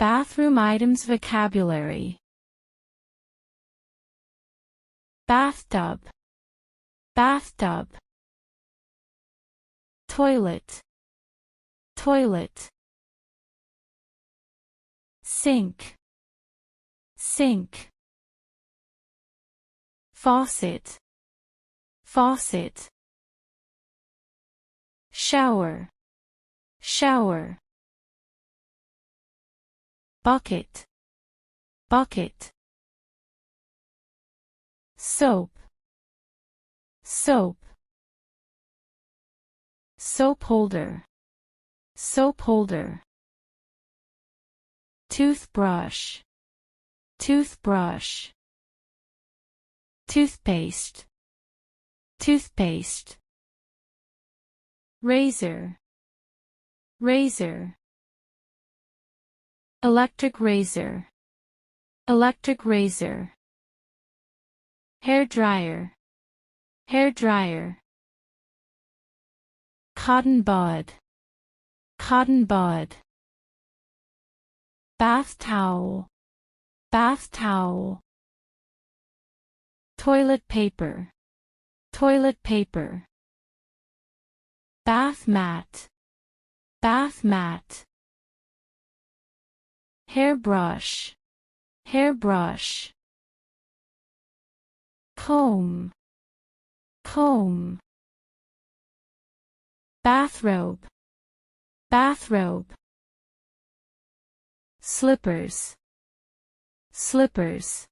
Bathroom items vocabulary. Bathtub, bathtub. Toilet, toilet. Sink, sink. Faucet, faucet. Shower, shower. Bucket, bucket. Soap, soap. Soap holder, soap holder. Toothbrush, toothbrush. Toothpaste, toothpaste. Razor, razor. Electric razor, electric razor. Hair dryer, hair dryer. Cotton bud, cotton bud. Bath towel, bath towel. Toilet paper, toilet paper. Bath mat, bath mat. Hairbrush, hairbrush. Comb, comb. Bathrobe, bathrobe. Slippers, slippers.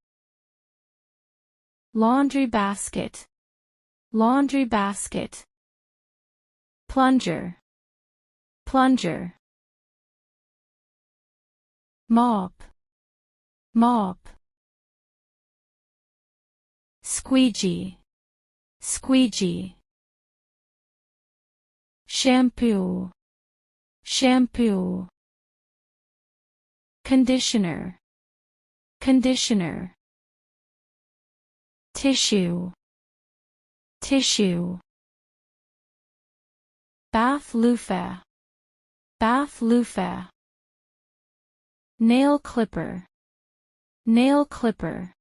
Laundry basket, laundry basket. Plunger, plunger. Mop, mop. Squeegee, squeegee. Shampoo, shampoo. Conditioner, conditioner. Tissue, tissue. Bath loofah, bath loofah. Nail clipper, nail clipper.